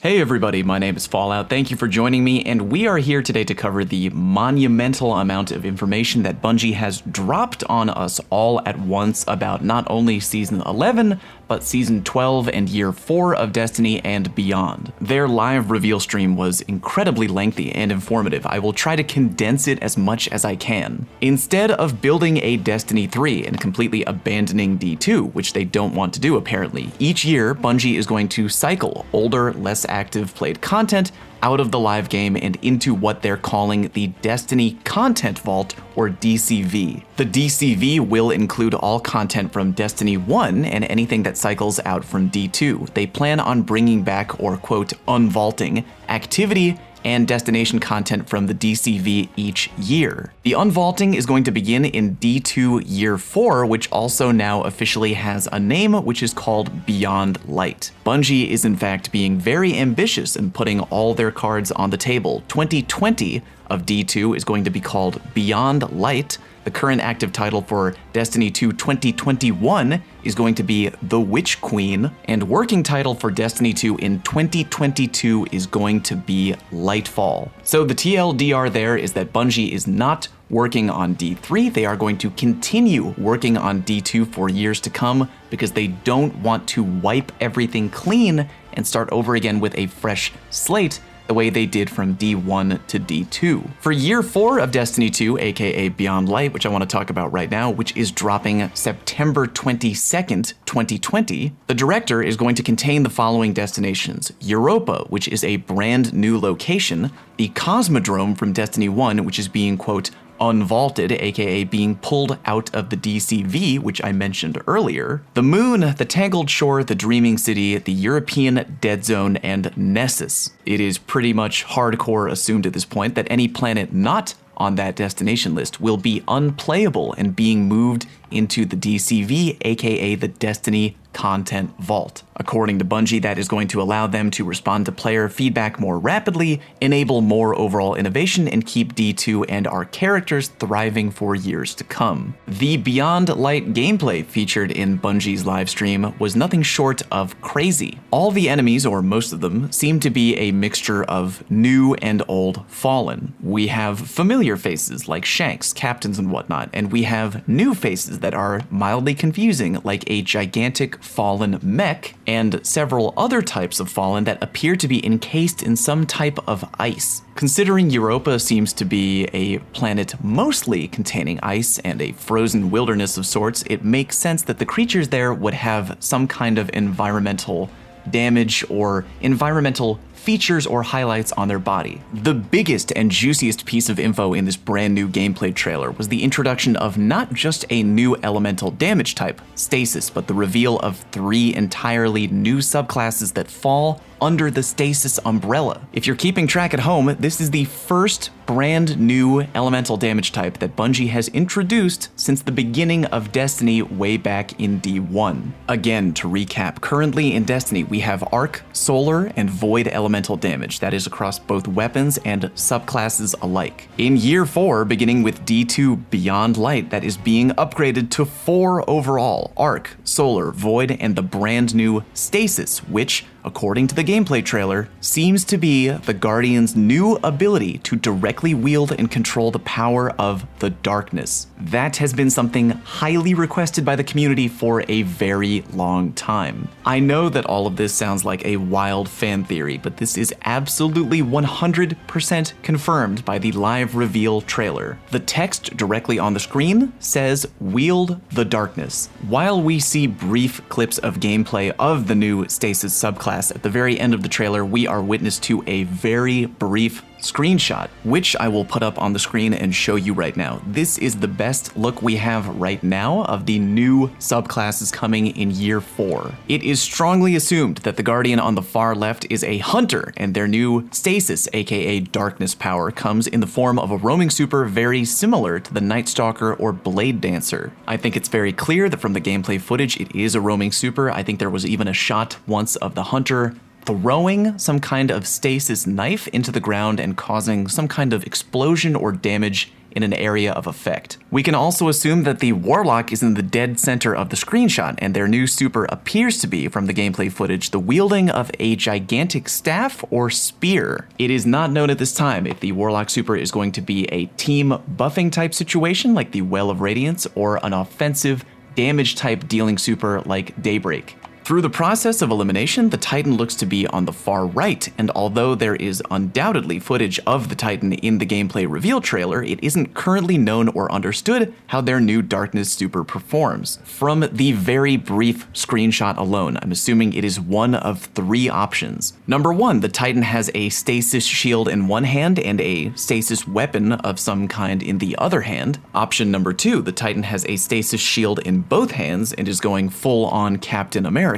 Hey everybody, my name is Fallout. Thank you for joining me, and we are here today to cover the monumental amount of information that Bungie has dropped on us all at once about not only Season 11, but Season 12 and Year 4 of Destiny and beyond. Their live reveal stream was incredibly lengthy and informative. I will try to condense it as much as I can. Instead of building a Destiny 3 and completely abandoning D2, which they don't want to do apparently, each year Bungie is going to cycle older, less active played content out of the live game and into what they're calling the Destiny Content Vault, or DCV. The DCV will include all content from Destiny 1 and anything that cycles out from D2. They plan on bringing back, or quote, unvaulting, activity and destination content from the DCV each year. The unvaulting is going to begin in D2 Year 4, which also now officially has a name, which is called Beyond Light. Bungie is in fact being very ambitious in putting all their cards on the table. 2020 of D2 is going to be called Beyond Light. The current active title for Destiny 2 2021 is going to be The Witch Queen, and working title for Destiny 2 in 2022 is going to be Lightfall. So the TLDR there is that Bungie is not working on D3. They are going to continue working on D2 for years to come because they don't want to wipe everything clean and start over again with a fresh slate, the way they did from D1 to D2. For Year 4 of Destiny 2, aka Beyond Light, which I want to talk about right now, which is dropping September 22nd, 2020, the director is going to contain the following destinations: Europa, which is a brand new location; the Cosmodrome from Destiny 1, which is being, quote, unvaulted, aka being pulled out of the DCV, which I mentioned earlier; the Moon, the Tangled Shore, the Dreaming City, the European Dead Zone, and Nessus. It is pretty much hardcore assumed at this point that any planet not on that destination list will be unplayable and being moved into the DCV, aka the Destiny Content Vault. According to Bungie, that is going to allow them to respond to player feedback more rapidly, enable more overall innovation, and keep D2 and our characters thriving for years to come. The Beyond Light gameplay featured in Bungie's livestream was nothing short of crazy. All the enemies, or most of them, seem to be a mixture of new and old Fallen. We have familiar faces like Shanks, captains, and whatnot, and we have new faces that are mildly confusing, like a gigantic Fallen mech, and several other types of Fallen that appear to be encased in some type of ice. Considering Europa seems to be a planet mostly containing ice and a frozen wilderness of sorts, it makes sense that the creatures there would have some kind of environmental damage or environmental features or highlights on their body. The biggest and juiciest piece of info in this brand new gameplay trailer was the introduction of not just a new elemental damage type, Stasis, but the reveal of 3 entirely new subclasses that fall under the Stasis umbrella. If you're keeping track at home, this is the first brand new elemental damage type that Bungie has introduced since the beginning of Destiny way back in D1. Again, to recap, currently in Destiny we have Arc, Solar, and Void elemental damage. That is across both weapons and subclasses alike. In Year 4, beginning with D2 Beyond Light, that is being upgraded to 4 overall: Arc, Solar, Void, and the brand new Stasis, which, according to the gameplay trailer, seems to be the Guardian's new ability to directly wield and control the power of the darkness. That has been something highly requested by the community for a very long time. I know that all of this sounds like a wild fan theory, but this is absolutely 100% confirmed by the live reveal trailer. The text directly on the screen says, "Wield the darkness." While we see brief clips of gameplay of the new Stasis subclass at the very end of the trailer, we are witness to a very brief screenshot, which I will put up on the screen and show you right now. This is the best look we have right now of the new subclasses coming in Year 4. It is strongly assumed that the Guardian on the far left is a hunter, and their new Stasis, aka darkness power, comes in the form of a roaming super very similar to the Night Stalker or Blade Dancer. I think it's very clear that from the gameplay footage it is a roaming super. I think there was even a shot once of the hunter throwing some kind of stasis knife into the ground and causing some kind of explosion or damage in an area of effect. We can also assume that the Warlock is in the dead center of the screenshot, and their new super appears to be, from the gameplay footage, the wielding of a gigantic staff or spear. It is not known at this time if the Warlock super is going to be a team buffing type situation like the Well of Radiance, or an offensive damage type dealing super like Daybreak. Through the process of elimination, the Titan looks to be on the far right, and although there is undoubtedly footage of the Titan in the gameplay reveal trailer, it isn't currently known or understood how their new Darkness super performs. From the very brief screenshot alone, I'm assuming it is one of 3 options. Number 1, the Titan has a Stasis shield in one hand and a Stasis weapon of some kind in the other hand. Option number 2, the Titan has a Stasis shield in both hands and is going full on Captain America.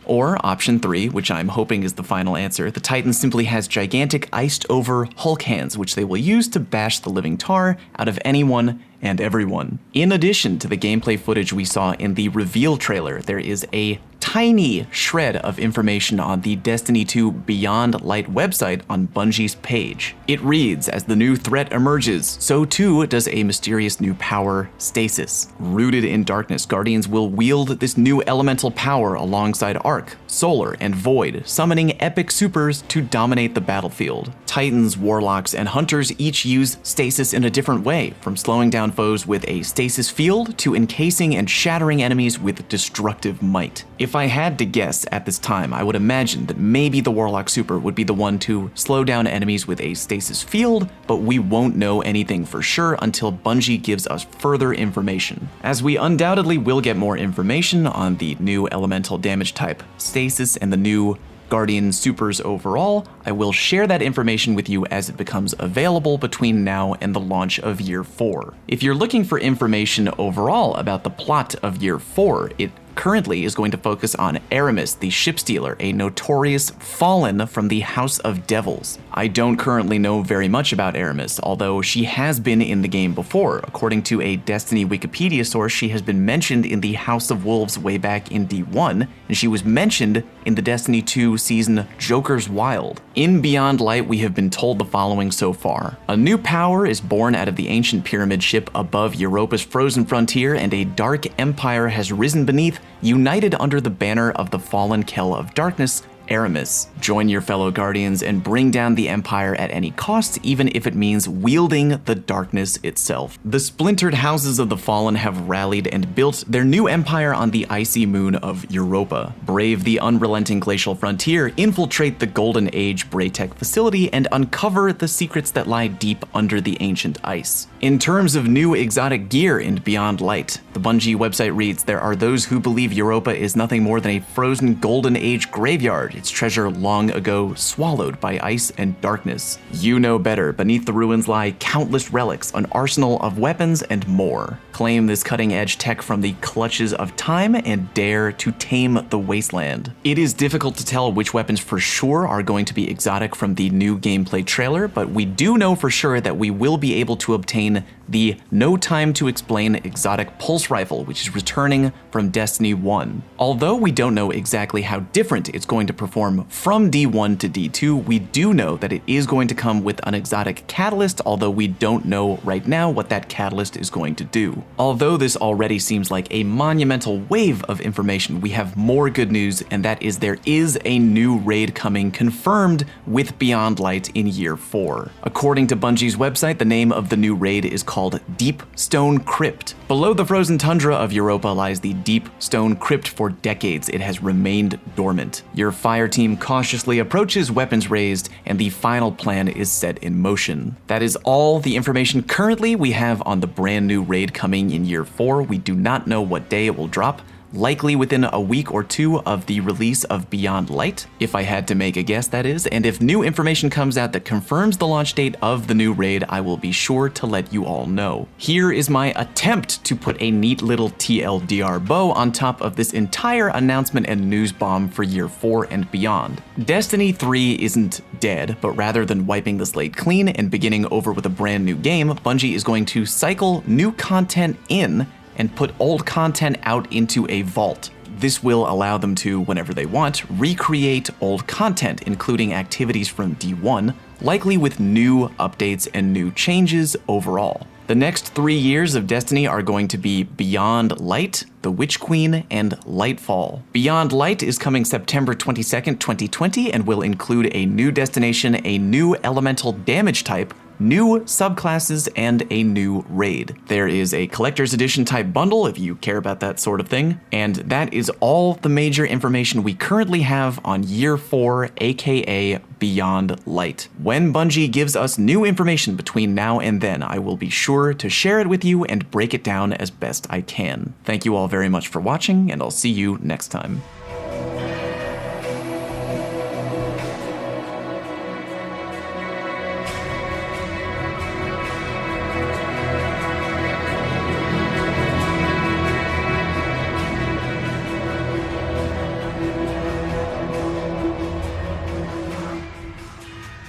Or option 3, which I'm hoping is the final answer, the Titan simply has gigantic iced over Hulk hands, which they will use to bash the living tar out of anyone and everyone. In addition to the gameplay footage we saw in the reveal trailer, there is a tiny shred of information on the Destiny 2 Beyond Light website on Bungie's page. It reads, as the new threat emerges, so too does a mysterious new power, Stasis. Rooted in darkness, Guardians will wield this new elemental power alongside Arc, Solar, and Void, summoning epic supers to dominate the battlefield. Titans, Warlocks, and Hunters each use Stasis in a different way, from slowing down foes with a Stasis field to encasing and shattering enemies with destructive might. If I had to guess at this time, I would imagine that maybe the Warlock super would be the one to slow down enemies with a Stasis field, but we won't know anything for sure until Bungie gives us further information. As we undoubtedly will get more information on the new elemental damage type, Stasis, and the new Guardian supers overall, I will share that information with you as it becomes available between now and the launch of Year 4. If you're looking for information overall about the plot of Year 4, it currently is going to focus on Aramis, the ship stealer, a notorious fallen from the House of Devils. I don't currently know very much about Aramis, although she has been in the game before. According to a Destiny Wikipedia source, she has been mentioned in the House of Wolves way back in D1, and she was mentioned in the Destiny 2 season Joker's Wild. In Beyond Light, we have been told the following so far. A new power is born out of the ancient pyramid ship above Europa's frozen frontier, and a dark empire has risen beneath, united under the banner of the fallen Kell of Darkness, Aramis. Join your fellow Guardians and bring down the Empire at any cost, even if it means wielding the darkness itself. The splintered houses of the Fallen have rallied and built their new empire on the icy moon of Europa. Brave the unrelenting glacial frontier, infiltrate the Golden Age Braytech facility, and uncover the secrets that lie deep under the ancient ice. In terms of new exotic gear in Beyond Light, the Bungie website reads, there are those who believe Europa is nothing more than a frozen Golden Age graveyard, its treasure long ago swallowed by ice and darkness. You know better. Beneath the ruins lie countless relics, an arsenal of weapons, and more. Claim this cutting-edge tech from the clutches of time and dare to tame the wasteland. It is difficult to tell which weapons for sure are going to be exotic from the new gameplay trailer, but we do know for sure that we will be able to obtain the No Time to Explain exotic pulse rifle, which is returning from Destiny 1. Although we don't know exactly how different it's going to perform from D1 to D2, we do know that it is going to come with an exotic catalyst, although we don't know right now what that catalyst is going to do. Although this already seems like a monumental wave of information, we have more good news, and that is there is a new raid coming confirmed with Beyond Light in Year 4. According to Bungie's website, the name of the new raid is called Deep Stone Crypt. Below the frozen tundra of Europa lies the Deep Stone Crypt. For decades, it has remained dormant. Your fire team cautiously approaches, weapons raised, and the final plan is set in motion. That is all the information currently we have on the brand new raid coming in Year 4. We do not know what day it will drop. Likely within a week or two of the release of Beyond Light, if I had to make a guess, that is, and if new information comes out that confirms the launch date of the new raid, I will be sure to let you all know. Here is my attempt to put a neat little TLDR bow on top of this entire announcement and news bomb for Year 4 and beyond. Destiny 3 isn't dead, but rather than wiping the slate clean and beginning over with a brand new game, Bungie is going to cycle new content in and put old content out into a vault. This will allow them to, whenever they want, recreate old content, including activities from D1, likely with new updates and new changes overall. The next 3 years of Destiny are going to be Beyond Light, the Witch Queen, and Lightfall. Beyond Light is coming September 22nd, 2020, and will include a new destination, a new elemental damage type, new subclasses, and a new raid. There is a collector's edition type bundle if you care about that sort of thing, and that is all the major information we currently have on Year 4, aka Beyond Light. When Bungie gives us new information between now and then, I will be sure to share it with you and break it down as best I can. Thank you all very much for watching, and I'll see you next time.